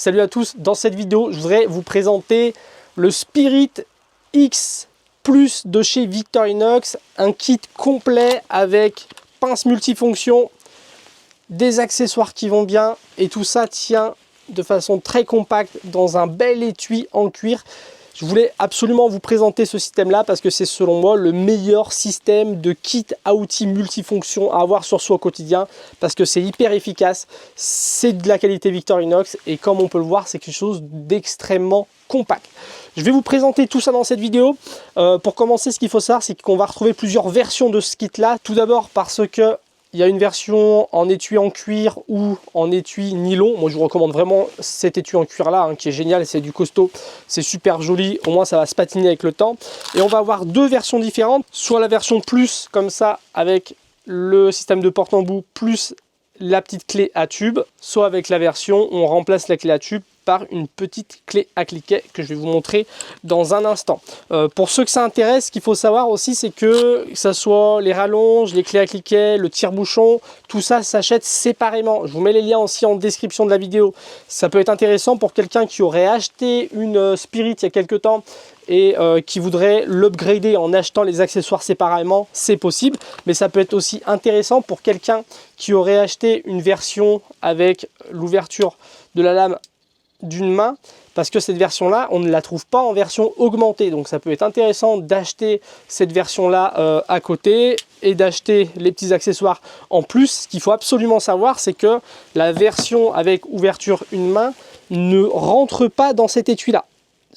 Salut à tous, dans cette vidéo je voudrais vous présenter le Spirit X Plus de chez Victorinox, un kit complet avec pince multifonction, des accessoires qui vont bien et tout ça tient de façon très compacte dans un bel étui en cuir. Je voulais absolument vous présenter ce système-là parce que c'est selon moi le meilleur système de kit à outils multifonction à avoir sur soi au quotidien parce que c'est hyper efficace, c'est de la qualité Victorinox et comme on peut le voir, c'est quelque chose d'extrêmement compact. Je vais vous présenter tout ça dans cette vidéo. Pour commencer, ce qu'il faut savoir, c'est qu'on va retrouver plusieurs versions de ce kit-là. Tout d'abord parce que il y a une version en étui en cuir ou en étui nylon. Moi, je vous recommande vraiment cet étui en cuir là, qui est génial. C'est du costaud, c'est super joli. Au moins, ça va se patiner avec le temps. Et on va avoir deux versions différentes. Soit la version plus, comme ça, avec le système de porte-embout plus la petite clé à tube. Soit avec la version où on remplace la clé à tube par une petite clé à cliquet que je vais vous montrer dans un instant. Pour ceux que ça intéresse, ce qu'il faut savoir aussi, c'est que ça soit les rallonges, les clés à cliquet, le tire-bouchon, tout ça s'achète séparément. Je vous mets les liens aussi en description de la vidéo. Ça peut être intéressant pour quelqu'un qui aurait acheté une Spirit il y a quelques temps et qui voudrait l'upgrader en achetant les accessoires séparément, c'est possible. Mais ça peut être aussi intéressant pour quelqu'un qui aurait acheté une version avec l'ouverture de la lame d'une main, parce que cette version là on ne la trouve pas en version augmentée, donc ça peut être intéressant d'acheter cette version là à côté et d'acheter les petits accessoires en plus. Ce qu'il faut absolument savoir, c'est que la version avec ouverture une main ne rentre pas dans cet étui là,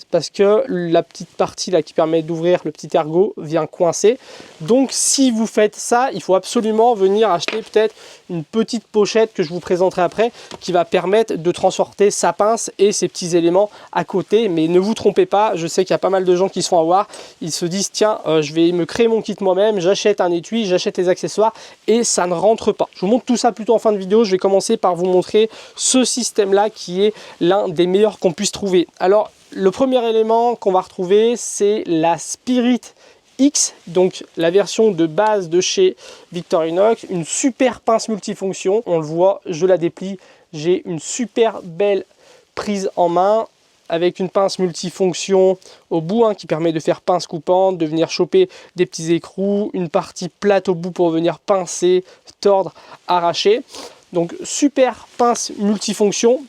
parce que la petite partie là qui permet d'ouvrir le petit ergot vient coincer. Donc si vous faites ça, il faut absolument venir acheter peut-être une petite pochette que je vous présenterai après, qui va permettre de transporter sa pince et ses petits éléments à côté. Mais ne vous trompez pas, je sais qu'il y a pas mal de gens qui se font avoir, ils se disent tiens, je vais me créer mon kit moi-même, j'achète un étui, j'achète les accessoires et ça ne rentre pas. Je vous montre tout ça plutôt en fin de vidéo. Je vais commencer par vous montrer ce système là qui est l'un des meilleurs qu'on puisse trouver. Alors le premier élément qu'on va retrouver, c'est la Spirit X, donc la version de base de chez Victorinox, une super pince multifonction. On le voit, je la déplie, j'ai une super belle prise en main avec une pince multifonction au bout qui permet de faire pince coupante, de venir choper des petits écrous, une partie plate au bout pour venir pincer, tordre, arracher. Donc super pince multifonction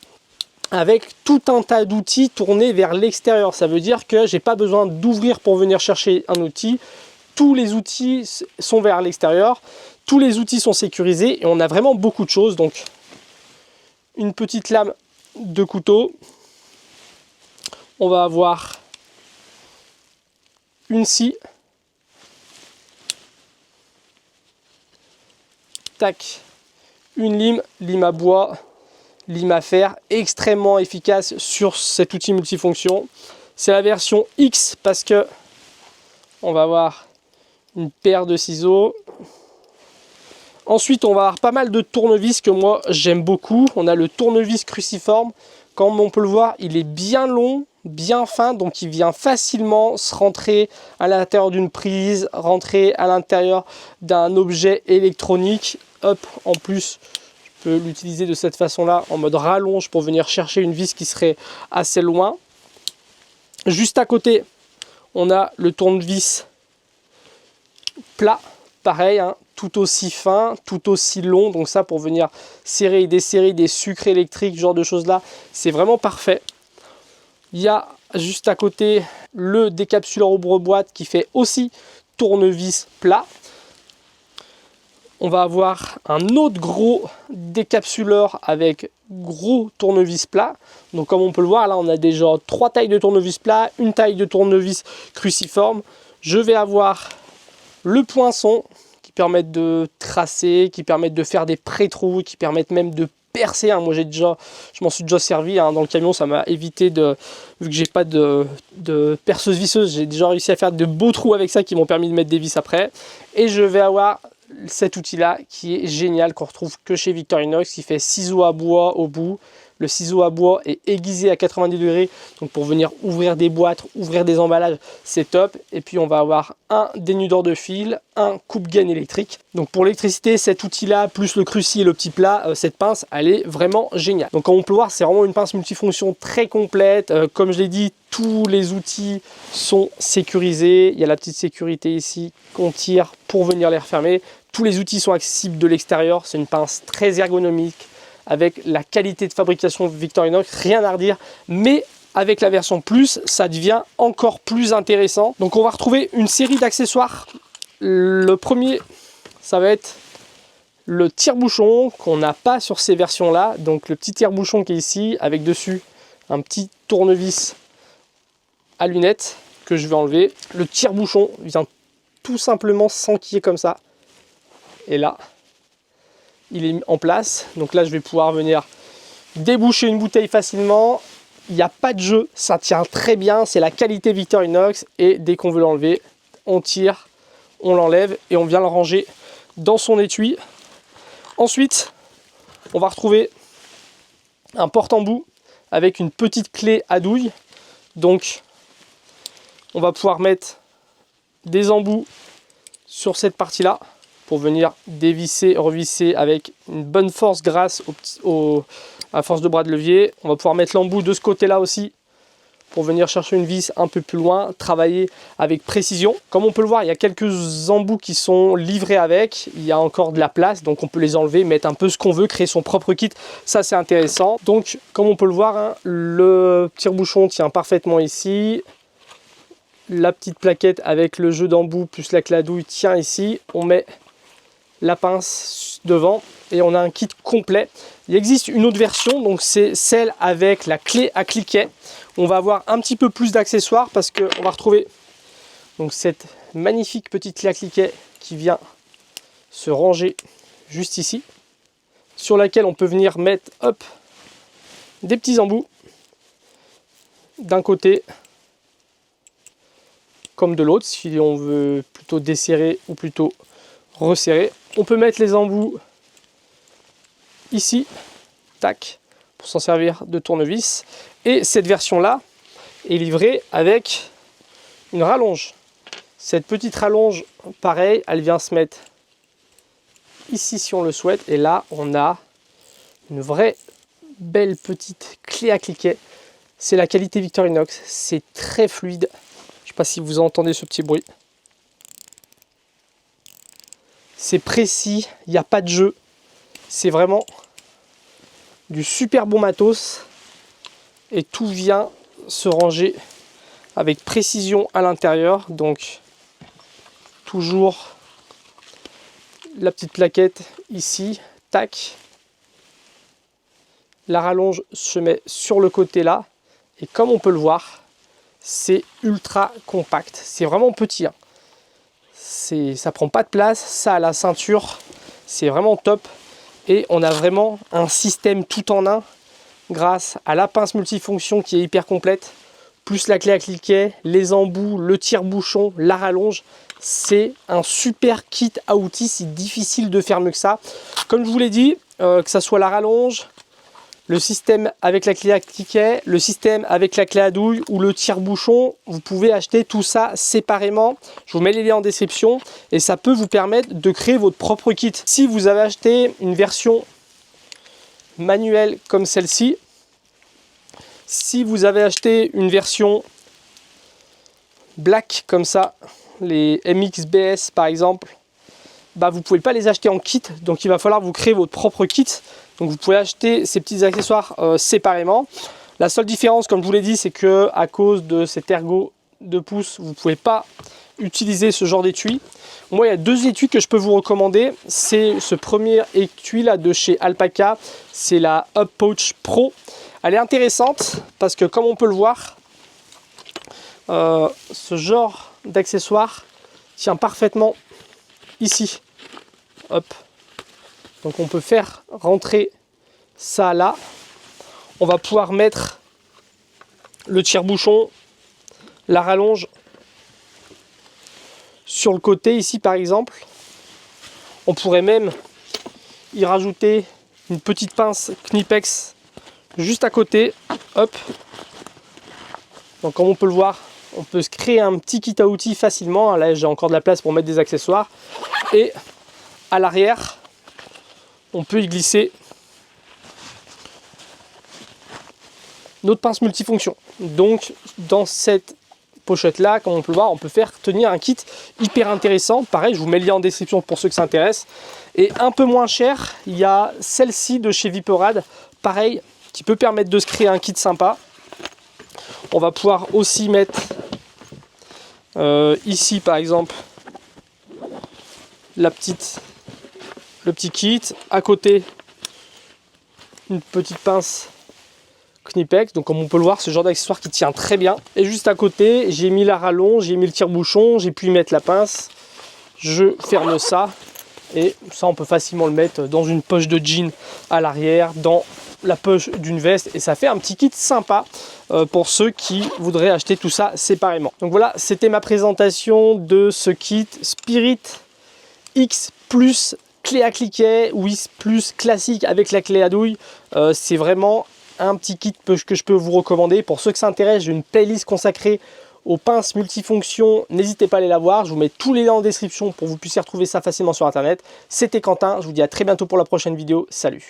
avec tout un tas d'outils tournés vers l'extérieur. Ça veut dire que j'ai pas besoin d'ouvrir pour venir chercher un outil. Tous les outils sont vers l'extérieur. Tous les outils sont sécurisés et on a vraiment beaucoup de choses. Donc une petite lame de couteau. On va avoir une scie. Tac. Une lime à bois, lime à fer, extrêmement efficace sur cet outil multifonction. C'est la version X parce que on va avoir une paire de ciseaux. Ensuite, on va avoir pas mal de tournevis que moi j'aime beaucoup. On a le tournevis cruciforme. Comme on peut le voir, il est bien long, bien fin, donc il vient facilement se rentrer à l'intérieur d'une prise, rentrer à l'intérieur d'un objet électronique. Hop, en plus, l'utiliser de cette façon là en mode rallonge pour venir chercher une vis qui serait assez loin. Juste à côté on a le tournevis plat, pareil, tout aussi fin, tout aussi long, donc ça pour venir serrer et desserrer des sucres électriques, ce genre de choses là, c'est vraiment parfait. Il y a juste à côté le décapsuleur ouvre-boîte qui fait aussi tournevis plat. On va avoir un autre gros décapsuleur avec gros tournevis plat. Donc comme on peut le voir, là on a déjà 3 tailles de tournevis plat, une taille de tournevis cruciforme. Je vais avoir le poinçon qui permet de tracer, qui permet de faire des pré-trous, qui permettent même de percer. Moi je m'en suis déjà servi dans le camion, ça m'a évité de, vu que j'ai pas de perceuse visseuse, j'ai déjà réussi à faire de beaux trous avec ça qui m'ont permis de mettre des vis après. Et je vais avoir cet outil là qui est génial, qu'on retrouve que chez Victorinox, qui fait ciseaux à bois au bout, Le ciseau à bois est aiguisé à 90 degrés, donc pour venir ouvrir des boîtes, ouvrir des emballages, c'est top. Et puis on va avoir un dénudeur de fil, un coupe-gaine électrique. Donc pour l'électricité, cet outil-là, plus le cruci et le petit plat, cette pince, elle est vraiment géniale. Donc comme on peut voir, c'est vraiment une pince multifonction très complète. Comme je l'ai dit, tous les outils sont sécurisés. Il y a la petite sécurité ici qu'on tire pour venir les refermer. Tous les outils sont accessibles de l'extérieur. C'est une pince très ergonomique avec la qualité de fabrication Victorinox, rien à redire. Mais avec la version Plus, ça devient encore plus intéressant. Donc on va retrouver une série d'accessoires. Le premier, ça va être le tire-bouchon qu'on n'a pas sur ces versions-là. Donc le petit tire-bouchon qui est ici, avec dessus un petit tournevis à lunettes que je vais enlever. Le tire-bouchon vient tout simplement s'enquiller comme ça. Et là, il est en place. Donc là, je vais pouvoir venir déboucher une bouteille facilement. Il n'y a pas de jeu, ça tient très bien. C'est la qualité Victorinox. Et dès qu'on veut l'enlever, on tire, on l'enlève et on vient le ranger dans son étui. Ensuite, on va retrouver un porte-embout avec une petite clé à douille. Donc, on va pouvoir mettre des embouts sur cette partie-là pour venir dévisser, revisser avec une bonne force grâce à force de bras de levier. On va pouvoir mettre l'embout de ce côté-là aussi pour venir chercher une vis un peu plus loin, travailler avec précision. Comme on peut le voir, il y a quelques embouts qui sont livrés avec. Il y a encore de la place, donc on peut les enlever, mettre un peu ce qu'on veut, créer son propre kit. Ça, c'est intéressant. Donc, comme on peut le voir, hein, le tire-bouchon tient parfaitement ici. La petite plaquette avec le jeu d'embout plus la clé à douille tient ici. On met la pince devant et on a un kit complet. Il existe une autre version, donc c'est celle avec la clé à cliquet. On va avoir un petit peu plus d'accessoires parce qu'on va retrouver donc cette magnifique petite clé à cliquet qui vient se ranger juste ici, sur laquelle on peut venir mettre hop, des petits embouts d'un côté comme de l'autre, si on veut plutôt desserrer ou plutôt resserrer. On peut mettre les embouts ici, tac, pour s'en servir de tournevis. Et cette version-là est livrée avec une rallonge. Cette petite rallonge, pareil, elle vient se mettre ici si on le souhaite. Et là, on a une vraie belle petite clé à cliquet. C'est la qualité Victorinox, c'est très fluide. Je ne sais pas si vous entendez ce petit bruit. C'est précis, il n'y a pas de jeu. C'est vraiment du super bon matos. Et tout vient se ranger avec précision à l'intérieur. Donc, toujours la petite plaquette ici. Tac. La rallonge se met sur le côté là. Et comme on peut le voir, c'est ultra compact. C'est vraiment petit, hein. Ça prend pas de place, ça à la ceinture, c'est vraiment top. Et on a vraiment un système tout en un grâce à la pince multifonction qui est hyper complète, plus la clé à cliquet, les embouts, le tire-bouchon, la rallonge. C'est un super kit à outils, c'est difficile de faire mieux que ça. Comme je vous l'ai dit, que ça soit la rallonge, le système avec la clé à cliquet, le système avec la clé à douille ou le tire-bouchon, vous pouvez acheter tout ça séparément. Je vous mets les liens en description et ça peut vous permettre de créer votre propre kit. Si vous avez acheté une version manuelle comme celle-ci, si vous avez acheté une version black comme ça, les MXBS par exemple, bah vous ne pouvez pas les acheter en kit, donc il va falloir vous créer votre propre kit. Donc vous pouvez acheter ces petits accessoires séparément. La seule différence, comme je vous l'ai dit, c'est que à cause de cet ergot de pouce, vous ne pouvez pas utiliser ce genre d'étui. Moi, il y a deux étuis que je peux vous recommander. C'est ce premier étui là de chez Alpaca, c'est la Up Pouch Pro. Elle est intéressante parce que comme on peut le voir, ce genre d'accessoire tient parfaitement ici. Hop. Donc on peut faire rentrer ça là. On va pouvoir mettre le tire-bouchon, la rallonge sur le côté ici par exemple. On pourrait même y rajouter une petite pince Knipex juste à côté, hop. Donc comme on peut le voir, on peut se créer un petit kit à outils facilement. Là j'ai encore de la place pour mettre des accessoires. Et à l'arrière, on peut y glisser notre pince multifonction. Donc dans cette pochette là, comme on peut le voir, on peut faire tenir un kit hyper intéressant. Pareil, je vous mets le lien en description pour ceux que ça intéresse. Et un peu moins cher, il y a celle-ci de chez Viperad, pareil, qui peut permettre de se créer un kit sympa. On va pouvoir aussi mettre ici par exemple le petit kit, à côté une petite pince Knipex, donc comme on peut le voir, ce genre d'accessoire qui tient très bien. Et juste à côté, j'ai mis la rallonge, j'ai mis le tire-bouchon, j'ai pu y mettre la pince. Je ferme ça et ça on peut facilement le mettre dans une poche de jean à l'arrière, dans la poche d'une veste, et ça fait un petit kit sympa pour ceux qui voudraient acheter tout ça séparément. Donc voilà, c'était ma présentation de ce kit Spirit X Plus clé à cliquet, ou X Plus classique avec la clé à douille. C'est vraiment un petit kit que je peux vous recommander. Pour ceux que ça intéresse, j'ai une playlist consacrée aux pinces multifonctions. N'hésitez pas à aller la voir. Je vous mets tous les liens en description pour que vous puissiez retrouver ça facilement sur internet. C'était Quentin, je vous dis à très bientôt pour la prochaine vidéo. Salut!